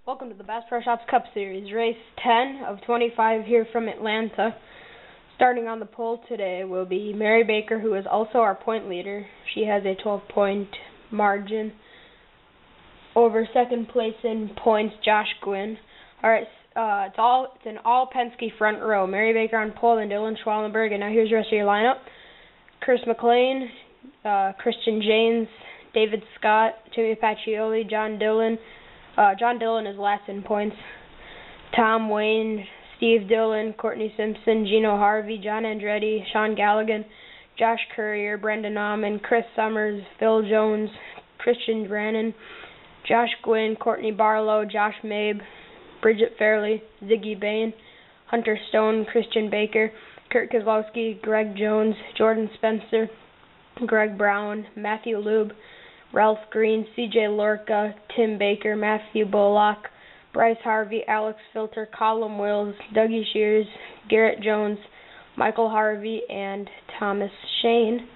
Welcome to the Bass Pro Shops Cup Series, race 10 of 25 here from Atlanta. Starting on the pole today will be Mary Baker, who is also our point leader. She has a 12-point margin over second place in points, Josh Gwynn. Alright, it's an all Penske front row. Mary Baker on pole, and Dylan Schwallenberg. And now here's the rest of your lineup. Chris McLean, Christian James, David Scott, Timmy Pacioli, John Dillon. John Dillon is last in points. Tom Wayne, Steve Dillon, Courtney Simpson, Gino Harvey, John Andretti, Sean Galligan, Josh Courier, Brendan Nauman, Chris Summers, Phil Jones, Christian Brannon, Josh Gwynn, Courtney Barlow, Josh Mabe, Bridget Fairley, Ziggy Bain, Hunter Stone, Christian Baker, Kurt Kozlowski, Greg Jones, Jordan Spencer, Greg Brown, Matthew Lube, Ralph Green, C.J. Lorca, Tim Baker, Matthew Bullock, Bryce Harvey, Alex Filter, Colin Wills, Dougie Shears, Garrett Jones, Michael Harvey, and Thomas Shane.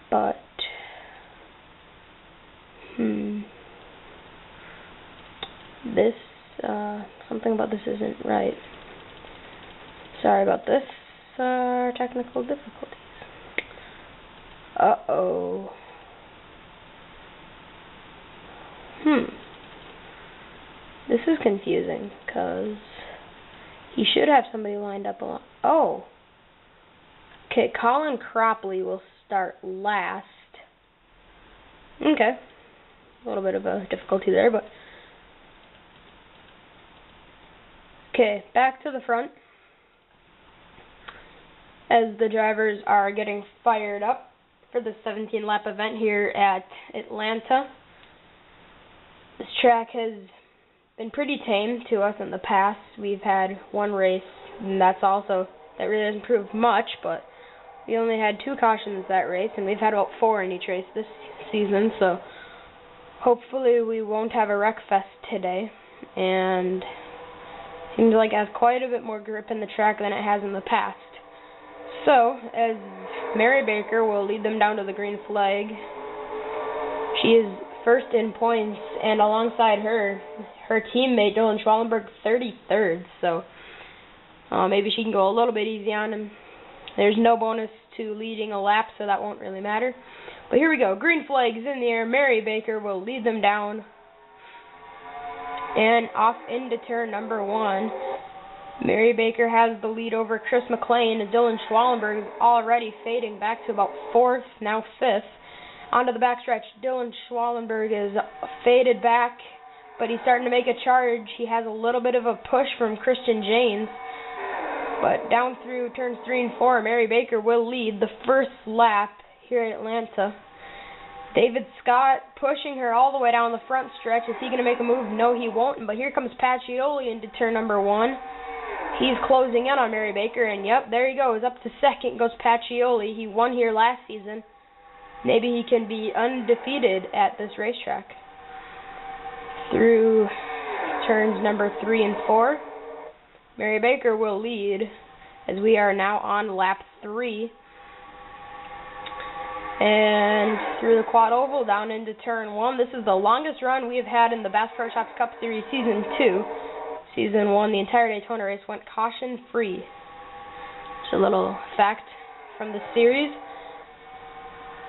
But, something about this isn't right. Sorry about this, technical difficulties. Uh-oh. This is confusing, because he should have somebody lined up along. Oh. Okay, Colin Cropley will start last. Okay. A little bit of a difficulty there, but... Okay, back to the front. As the drivers are getting fired up for the 17-lap event here at Atlanta. This track has been pretty tame to us in the past. We've had one race, and that really hasn't proved much, but we only had 2 cautions that race, and we've had about 4 in each race this season, so hopefully we won't have a wreck fest today. And seems like it has quite a bit more grip in the track than it has in the past. So, as Mary Baker will lead them down to the green flag, she is first in points, and alongside her teammate Dylan Schwallenberg 33rd, so maybe she can go a little bit easy on him. There's no bonus to leading a lap, so that won't really matter. But here we go, green flag is in the air. Mary Baker will lead them down and off into turn number 1. Mary Baker has the lead over Chris McLean, and Dylan Schwallenberg is already fading back to about 4th, now 5th. Onto the backstretch, Dylan Schwallenberg is faded back, but he's starting to make a charge. He has a little bit of a push from Christian James, but down through turns 3 and 4, Mary Baker will lead the first lap here at Atlanta. David Scott pushing her all the way down the front stretch. Is he going to make a move? No, he won't, but here comes Pacioli into turn number 1. He's closing in on Mary Baker, and yep, there he goes. Up to second goes Pacioli. He won here last season. Maybe he can be undefeated at this racetrack. Through turns number 3 and 4, Mary Baker will lead as we are now on lap 3. And through the quad oval down into turn 1. This is the longest run we have had in the Bass Pro Shops Cup Series Season 2. Season 1, the entire Daytona race went caution-free. Just a little fact from the series.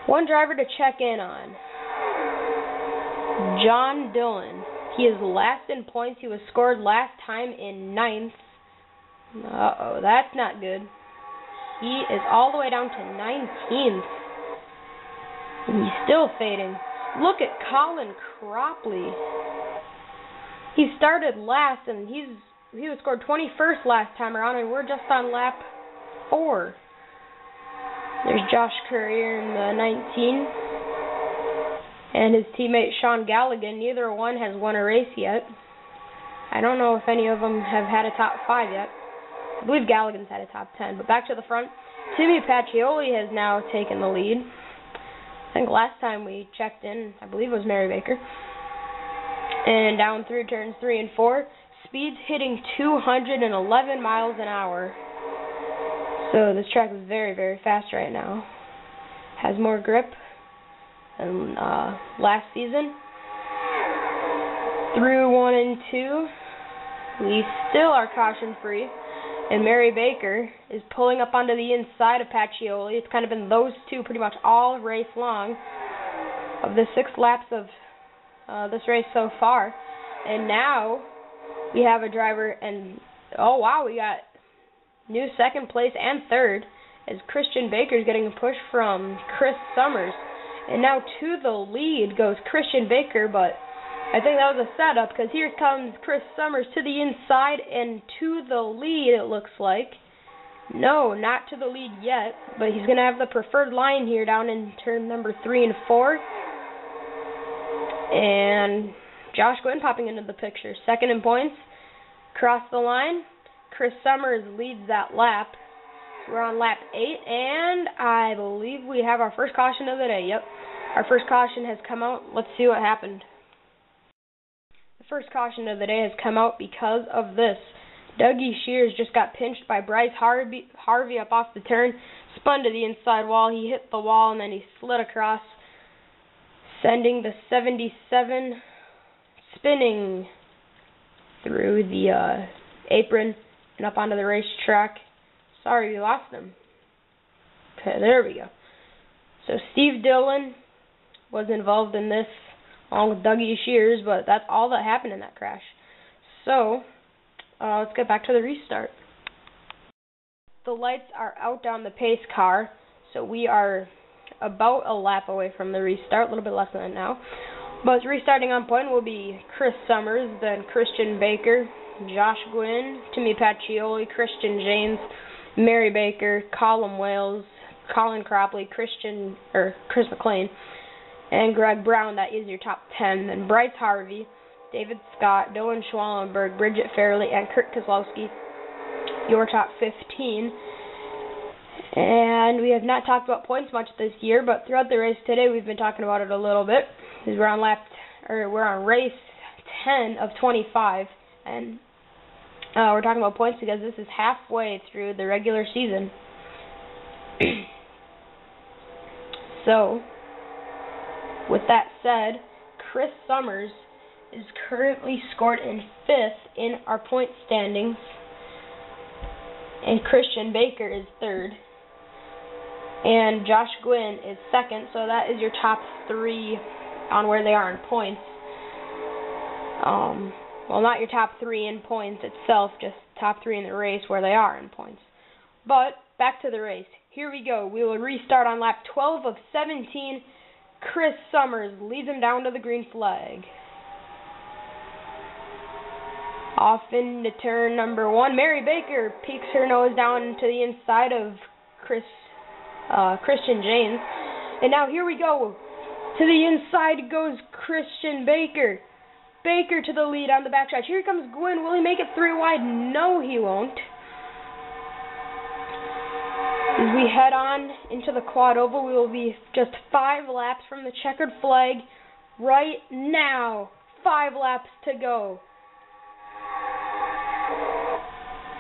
One driver to check in on. John Dillon. He is last in points. He was scored last time in 9th. Uh-oh, that's not good. He is all the way down to 19th. And he's still fading. Look at Colin Cropley. He started last, and he was scored 21st last time around, and we're just on lap 4. There's Josh Courier in the 19, and his teammate Sean Galligan. Neither one has won a race yet. I don't know if any of them have had a top 5 yet. I believe Galligan's had a top 10, but back to the front. Timmy Pacioli has now taken the lead. I think last time we checked in, I believe it was Mary Baker. And down through turns 3 and 4, speeds hitting 211 miles an hour. So this track is very, very fast right now. Has more grip than last season. Through 1 and 2, we still are caution free, and Mary Baker is pulling up onto the inside of Pacioli. It's kind of been those two pretty much all race long of the 6 laps of this race so far. And now we have a driver, and oh wow, we got new second place and third as Christian Baker is getting a push from Chris Summers. And now to the lead goes Christian Baker, but I think that was a setup, because here comes Chris Summers to the inside and to the lead, it looks like. No, not to the lead yet, but he's going to have the preferred line here down in turn number 3 and 4. And Josh Gwynn popping into the picture. Second in points, cross the line. Chris Summers leads that lap. We're on lap 8, and I believe we have our first caution of the day. Yep, our first caution has come out. Let's see what happened. The first caution of the day has come out because of this. Dougie Shears just got pinched by Bryce Harvey up off the turn, spun to the inside wall. He hit the wall, and then he slid across, sending the 77 spinning through the apron and up onto the racetrack. Sorry, we lost him. Okay, there we go. So Steve Dillon was involved in this, along with Dougie Shears, but that's all that happened in that crash. So, let's get back to the restart. The lights are out on the pace car, so we are about a lap away from the restart, a little bit less than that now. But restarting on point will be Chris Summers, then Christian Baker, Josh Gwynn, Timmy Pacioli, Christian James, Mary Baker, Colin Wales, Colin Cropley, Chris McLean, and Greg Brown. That is your top 10. Then Bryce Harvey, David Scott, Dylan Schwallenberg, Bridget Fairley, and Kurt Kozlowski, your top 15. And we have not talked about points much this year, but throughout the race today we've been talking about it a little bit. Because we're on race 10 of 25, and we're talking about points because this is halfway through the regular season. So, with that said, Chris Summers is currently scored in 5th in our point standings, and Christian Baker is 3rd, and Josh Gwynn is 2nd. So that is your top 3 on where they are in points. Well, not your top 3 in points itself, just top 3 in the race where they are in points. But back to the race. Here we go. We will restart on lap 12 of 17. Chris Summers leads him down to the green flag. Off into turn number 1. Mary Baker peeks her nose down to the inside of Christian James. And now here we go. To the inside goes Christian Baker. Baker to the lead on the backstretch. Here comes Gwynn. Will he make it 3 wide? No, he won't. As we head on into the quad oval, we will be just 5 laps from the checkered flag right now. 5 laps to go.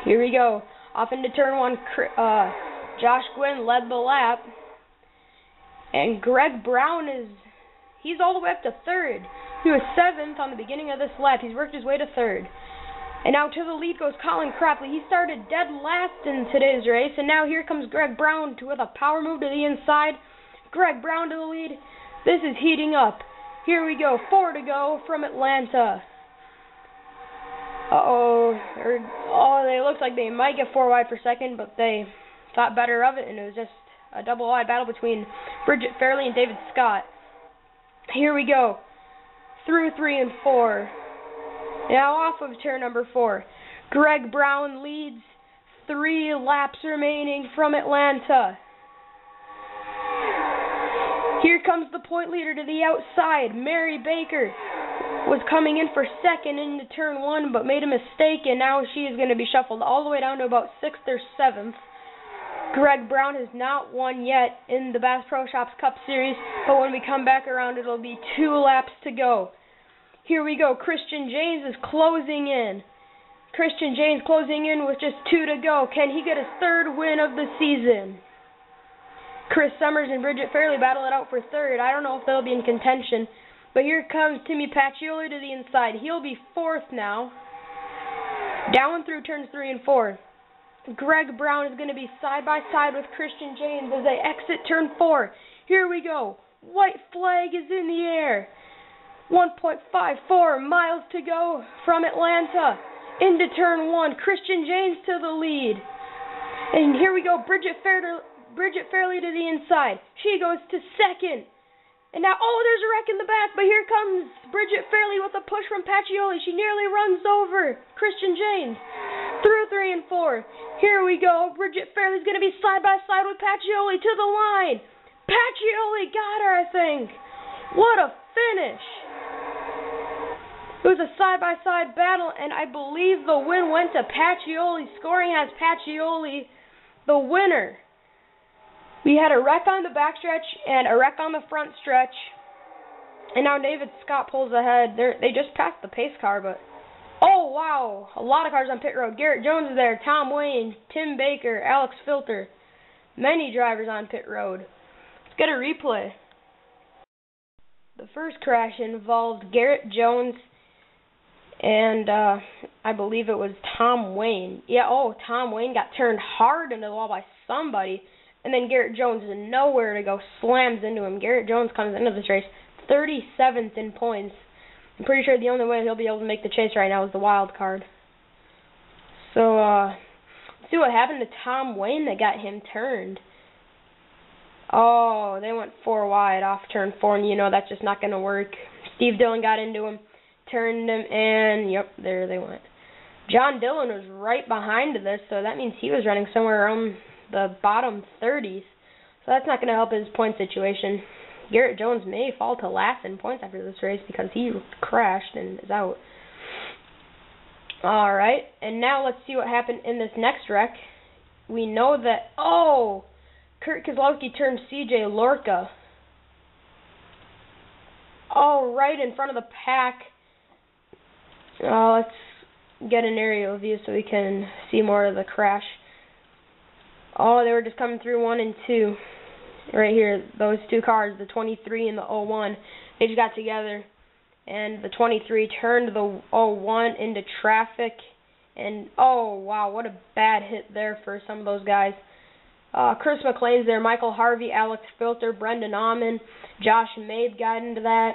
Here we go. Off into turn 1, Josh Gwynn led the lap. And Greg Brown he's all the way up to 3rd. He was 7th on the beginning of this lap. He's worked his way to 3rd. And now to the lead goes Colin Cropley. He started dead last in today's race. And now here comes Greg Brown with a power move to the inside. Greg Brown to the lead. This is heating up. Here we go. 4 to go from Atlanta. They looked like they might get 4 wide per second, but they thought better of it, and it was just a double wide battle between Bridget Fairley and David Scott. Here we go. Through 3 and 4. Now off of turn number 4. Greg Brown leads. 3 laps remaining from Atlanta. Here comes the point leader to the outside. Mary Baker was coming in for 2nd into turn 1, but made a mistake, and now she is going to be shuffled all the way down to about 6th or 7th. Greg Brown has not won yet in the Bass Pro Shops Cup Series, but when we come back around, it'll be 2 laps to go. Here we go. Christian James is closing in. Christian James closing in with just 2 to go. Can he get his 3rd win of the season? Chris Summers and Bridget Fairley battle it out for 3rd. I don't know if they'll be in contention. But here comes Timmy Pacioli to the inside. He'll be fourth now. Down through turns 3 and 4. Greg Brown is going to be side by side with Christian James as they exit turn 4. Here we go. White flag is in the air. 1.54 miles to go from Atlanta into turn 1. Christian James to the lead. And here we go. Bridget Fairley to the inside. She goes to second. And now, there's a wreck in the back, but here comes Bridget Fairley with a push from Pacioli. She nearly runs over Christian James. Through 3 and 4. Here we go. Bridget Fairley's going to be side by side with Pacioli to the line. Pacioli got her, I think. What a finish. It was a side-by-side battle, and I believe the win went to Pacioli. Scoring has Pacioli the winner. We had a wreck on the backstretch and a wreck on the front stretch. And now David Scott pulls ahead. They just passed the pace car, but... Oh, wow. A lot of cars on pit road. Garrett Jones is there. Tom Wayne, Tim Baker, Alex Filter. Many drivers on pit road. Let's get a replay. The first crash involved Garrett Jones and I believe it was Tom Wayne. Yeah, Tom Wayne got turned hard into the wall by somebody. And then Garrett Jones is nowhere to go, slams into him. Garrett Jones comes into this race 37th in points. I'm pretty sure the only way he'll be able to make the chase right now is the wild card. So, let's see what happened to Tom Wayne that got him turned. Oh, they went 4 wide off turn 4, and you know that's just not going to work. Steve Dillon got into him, turned him, and yep, there they went. John Dillon was right behind this, so that means he was running somewhere around the bottom 30s. So that's not going to help his point situation. Garrett Jones may fall to last in points after this race because he crashed and is out. Alright, and now let's see what happened in this next wreck. We know that, Kurt Kozlowski turned CJ Lorca. Right in front of the pack. Let's get an aerial view so we can see more of the crash. They were just coming through 1 and 2. Right here, those two cars, the 23 and the 01, they just got together. And the 23 turned the 01 into traffic. And, wow, what a bad hit there for some of those guys. Chris McLean's there, Michael Harvey, Alex Filter, Brendan Auman, Josh Mabe got into that,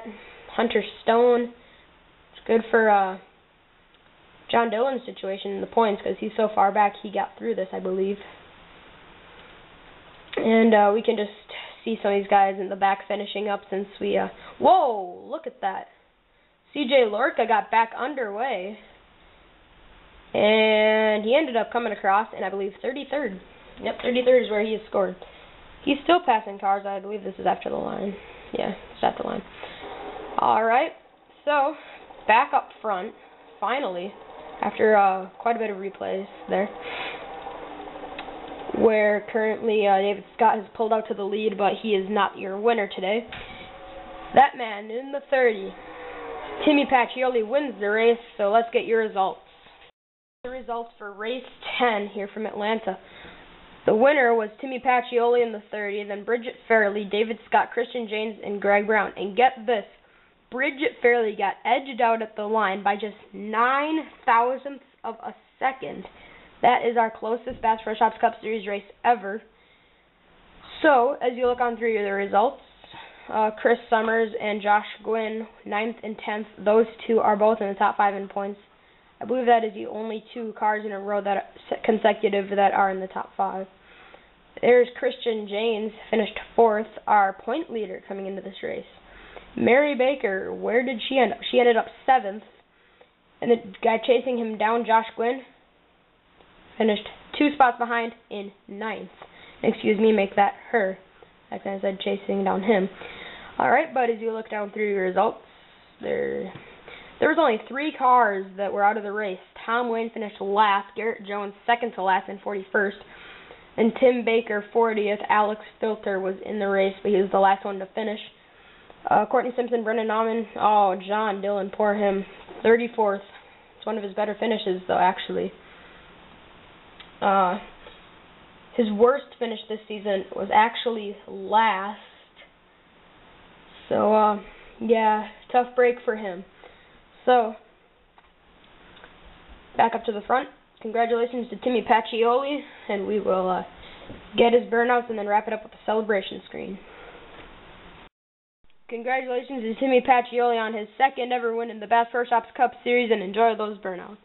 Hunter Stone. It's good for John Dillon's situation in the points because he's so far back he got through this, I believe. And we can just see some of these guys in the back finishing up since we... Whoa, look at that. CJ Lorca got back underway. And he ended up coming across in, I believe, 33rd. Yep, 33rd is where he has scored. He's still passing cars. I believe this is after the line. Yeah, it's after the line. Alright, so back up front, finally, after quite a bit of replays there, where currently David Scott has pulled out to the lead, but he is not your winner today. That man in the 30, Timmy Pacioli, wins the race, so let's get your results. The results for race 10 here from Atlanta. The winner was Timmy Pacioli in the 30, then Bridget Fairley, David Scott, Christian James, and Greg Brown. And get this, Bridget Fairley got edged out at the line by just 0.009 of a second. That is our closest Bass Pro Shops Cup Series race ever. So, as you look on through the results, Chris Summers and Josh Gwynn, 9th and 10th, those two are both in the top 5 in points. I believe that is the only 2 cars in a row that are consecutive that are in the top 5. There's Christian James, finished 4th, our point leader coming into this race. Mary Baker, where did she end up? She ended up 7th. And the guy chasing him down, Josh Gwynn, finished 2 spots behind in 9th. Excuse me, make that her. Like I said, chasing down him. Alright, but as you look down through your results, there was only 3 cars that were out of the race. Tom Wayne finished last, Garrett Jones second to last in 41st, and Tim Baker 40th. Alex Filter was in the race, but he was the last one to finish. Courtney Simpson, Brendan Auman, John Dillon, poor him, 34th. It's one of his better finishes, though, actually. His worst finish this season was actually last. So, yeah, Tough break for him. So, back up to the front. Congratulations to Timmy Pacioli, and we will get his burnouts and then wrap it up with a celebration screen. Congratulations to Timmy Pacioli on his second ever win in the Bass Pro Shops Cup Series, and enjoy those burnouts.